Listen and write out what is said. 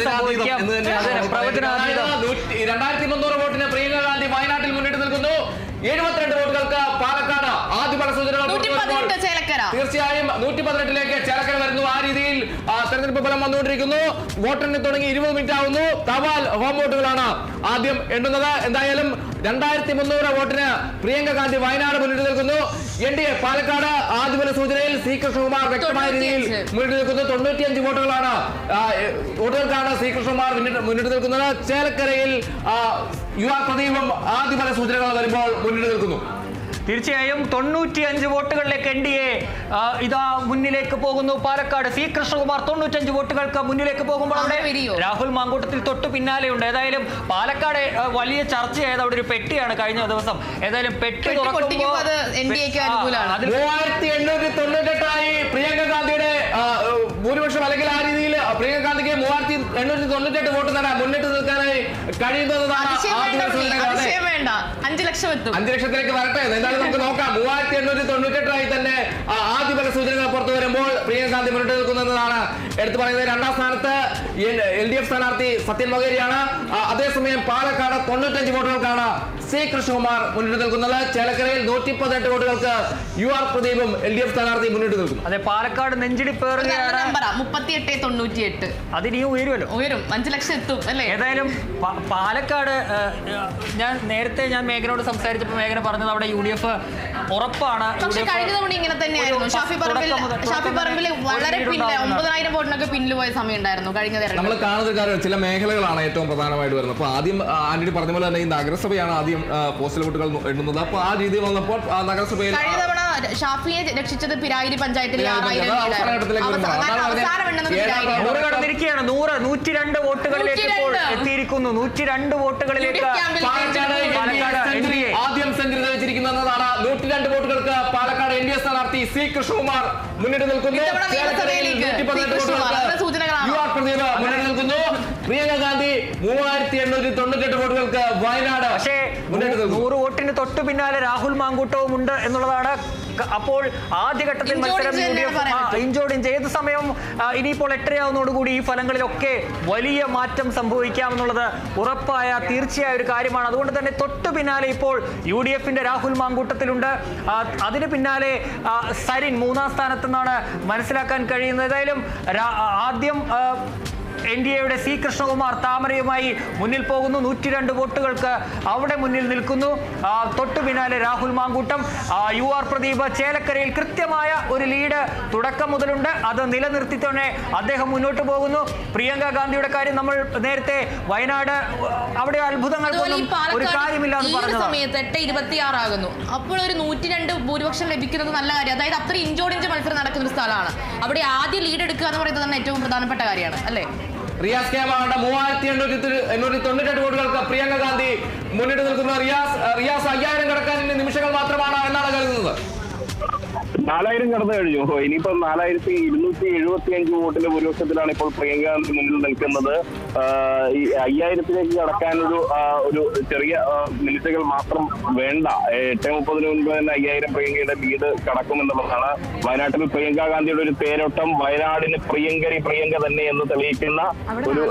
സംഭവിക്കാം. 2300 വോട്ടിന് പ്രിയങ്ക ഗാന്ധി വയനാട്ടിൽ മുന്നിട്ട് നിൽക്കുന്നു. 72 വോട്ടുകൾക്ക് പാലക്കാട് ആദ്യ ഫല സൂചനകൾ തീർച്ചയായും 118ലേക്ക് ചേലക്കര വരുന്നു. ആ രീതിയിൽ തെരഞ്ഞെടുപ്പ് ഫലം വന്നുകൊണ്ടിരിക്കുന്നു. വോട്ടെണ്ണി തുടങ്ങി 20 മിനിറ്റ് ആവുന്നു. തപാൽ ഹോം വോട്ടുകളാണ് ആദ്യം എണ്ണുന്നത്. എന്തായാലും 2300 വോട്ടിന് പ്രിയങ്ക ഗാന്ധി വയനാട് മുന്നിട്ട് നിൽക്കുന്നു. NDA പാലക്കാട് ആദ്യ ഫല സൂചനയിൽ സി കൃഷ്ണകുമാർ വ്യക്തമായ രീതിയിൽ മുന്നിട്ട് നിൽക്കുന്നു. 95 വോട്ടുകൾക്കാണ് സി കൃഷ്ണകുമാർ മുന്നിട്ട് നിൽക്കുന്നത്. ചേലക്കരയിൽ UR പ്രദീപും ആദ്യ ഫല സൂചനകൾ വരുമ്പോൾ മുന്നിട്ട് നിൽക്കുന്നു. തീർച്ചയായും 95 വോട്ടുകളിലേക്ക് NDA ഇതാ മുന്നിലേക്ക് പോകുന്നു. പാലക്കാട് സി കൃഷ്ണകുമാർ 95 വോട്ടുകൾക്ക് മുന്നിലേക്ക് പോകുമ്പോൾ അവിടെ രാഹുൽ മാങ്കൂട്ടത്തിൽ തൊട്ടു പിന്നാലെയുണ്ട്. ഏതായാലും പാലക്കാട് വലിയ ചർച്ചയായത് അവിടെ ഒരു പെട്ടിയാണ് കഴിഞ്ഞ ദിവസം. ഏതായാലും പെട്ടി 3898 പ്രിയങ്ക ഗാന്ധിയുടെ ഭൂരിപക്ഷം, അല്ലെങ്കിൽ ആ രീതിയിൽ പ്രിയങ്ക ഗാന്ധിക്ക് 3898 വോട്ട് നേടാൻ മുന്നിട്ട് നിൽക്കാനായി കഴിയുന്നതാണ്. 5 ലക്ഷത്തിലേക്ക് വരട്ടെ. എന്തായാലും നമുക്ക് നോക്കാം. 3898 തന്നെ ആദ്യ ഫല സൂചനകൾ പുറത്തു വരുമ്പോൾ പ്രിയങ്ക ഗാന്ധി മുന്നിട്ട് നിൽക്കുന്നതാണ് എടുത്തു പറയുന്നത്. രണ്ടാം സ്ഥാനത്ത് LDF സ്ഥാനാർത്ഥി സത്യൻ മൊകേരിയാണ്. അതേസമയം പാലക്കാട് 95 വോട്ടുകൾക്കാണ് സി കൃഷ്ണകുമാർ മുന്നിട്ട് നിൽക്കുന്നത്. ചേലക്കരയിൽ 118 വോട്ടുകൾക്ക് UR പ്രദീപും LDF സ്ഥാനാർത്ഥി മുന്നിട്ട് നിൽക്കുന്നു. അതെ, പാലക്കാട് നെഞ്ചിടിപ്പേറുകയാണ്. 3898 അതിനിയും ഉയരുമല്ലോ, ഉയരും. 5 ലക്ഷം എത്തും അല്ലേ? ഏതായാലും പാലക്കാട് ഞാൻ മേഘനോട് സംസാരിച്ചപ്പോൾ മേഘന പറഞ്ഞത് അവിടെ UDF ഉറപ്പാണ്. പക്ഷെ കഴിഞ്ഞ തവണ ഇങ്ങനെ തന്നെയായിരുന്നു. ഷാഫി പറമ്പിൽ വളരെ 9000 വോട്ടിനൊക്കെ പിന്നിൽ പോയ സമയം ഉണ്ടായിരുന്നു കഴിഞ്ഞ തെരഞ്ഞെടുപ്പ്. നമ്മൾ കാണുന്ന കാര്യം ചില മേഖലകളാണ് ഏറ്റവും പ്രധാനമായിട്ട് വരുന്നത്. അപ്പൊ ആദ്യം ആന്റണി പറഞ്ഞ പോലെ തന്നെ ഈ നഗരസഭയാണ് ആദ്യം പോസ്റ്റൽ വോട്ടുകൾ എണ്ണുന്നത്. അപ്പൊ ആ രീതിയിൽ വന്നപ്പോൾ നഗരസഭയിൽ കഴിഞ്ഞ തവണ ഷാഫിയെ രക്ഷിച്ചത് പിരായിരി പഞ്ചായത്തിലെ 6000 102 വോട്ടുകളിലേക്ക് ഇപ്പോൾ എത്തിയിരിക്കുന്നു. 102 വോട്ടുകളിലേക്ക് ആദ്യം സെഞ്ചുറി തെളിച്ചിരിക്കുന്നതാണ്. 102 വോട്ടുകൾക്ക് പാലക്കാട് NDA സ്ഥാനാർത്ഥി സി കൃഷ്ണകുമാർ മുന്നിട്ട് നിൽക്കുന്നു. UR പ്രദീപ് മുന്നിട്ട് നിൽക്കുന്നു. പ്രിയങ്ക ഗാന്ധി 3898 വോട്ടുകൾക്ക് വയനാട്. പക്ഷേ 100 വോട്ടിന് തൊട്ടു പിന്നാലെ രാഹുൽ മാങ്കൂട്ടവും ഉണ്ട് എന്നുള്ളതാണ്. അപ്പോൾ ആദ്യഘട്ടത്തിൽ മത്സരം ഇഞ്ചോടിഞ്ച് ഏത് സമയം ഇനിയിപ്പോൾ 8:30 ഈ ഫലങ്ങളിലൊക്കെ വലിയ മാറ്റം സംഭവിക്കാമെന്നുള്ളത് ഉറപ്പായ തീർച്ചയായ ഒരു കാര്യമാണ്. അതുകൊണ്ട് തന്നെ തൊട്ടു പിന്നാലെ ഇപ്പോൾ UDFന്റെ രാഹുൽ മാങ്കൂട്ടത്തിലുണ്ട്. അതിന് പിന്നാലെ സരിൻ 3-ാം സ്ഥാനത്തെന്നാണ് മനസ്സിലാക്കാൻ കഴിയുന്നത്. ഏതായാലും ആദ്യം NDAയുടെ സി കൃഷ്ണകുമാർ താമരയുമായി മുന്നിൽ പോകുന്നു. 102 വോട്ടുകൾക്ക് അവിടെ മുന്നിൽ നിൽക്കുന്നു. തൊട്ടു പിന്നാലെ രാഹുൽ മാങ്കൂട്ടം. UR പ്രദീപ് ചേലക്കരയിൽ കൃത്യമായ ഒരു ലീഡ് തുടക്കം മുതലുണ്ട്. അത് നിലനിർത്തി തന്നെ അദ്ദേഹം മുന്നോട്ട് പോകുന്നു. പ്രിയങ്ക ഗാന്ധിയുടെ കാര്യം നമ്മൾ നേരത്തെ വയനാട് അവിടെ അത്ഭുതങ്ങൾക്കൊന്നും ഒരു കാര്യമില്ല എന്ന് പറഞ്ഞു. സമയത്ത് 8:26 ആകുന്നു. അപ്പോൾ ഒരു 102 ഭൂരിപക്ഷം ലഭിക്കുന്നത് നല്ല കാര്യം. അതായത് അത്ര ഇഞ്ചോടിഞ്ച് മത്സരം നടക്കുന്ന ഒരു സ്ഥലമാണ്. അവിടെ ആദ്യം ലീഡ് എടുക്കുക എന്ന് പറയുന്നത് തന്നെ ഏറ്റവും പ്രധാനപ്പെട്ട കാര്യമാണ് അല്ലേ? റിയാസ് കേമാണ് 3898 വോട്ടുകൾക്ക് പ്രിയങ്ക ഗാന്ധി മുന്നിട്ട് നിൽക്കുന്ന. റിയാസ് 5000 കടക്കാൻ നിമിഷങ്ങൾ മാത്രമാണ് എന്നാണ് കരുതുന്നത്. 4000 കടന്നു കഴിഞ്ഞു. ഇനിയിപ്പോ 4275 വോട്ടിന്റെ ഭൂരിപക്ഷത്തിലാണ് ഇപ്പോൾ പ്രിയങ്ക ഗാന്ധി മുന്നിൽ നിൽക്കുന്നത്. ഈ 5000ലേക്ക് കടക്കാനൊരു ചെറിയ മിനിറ്റുകൾ മാത്രം വേണ്ട. 8:30 മുൻപ് തന്നെ 5000 പ്രിയങ്കയുടെ ലീഡ് കടക്കുമെന്നുള്ളതാണ്. വയനാട്ടിൽ പ്രിയങ്ക ഗാന്ധിയുടെ ഒരു തേരോട്ടം. വയനാടിന് പ്രിയങ്ക തന്നെ എന്ന് തെളിയിക്കുന്ന ഒരു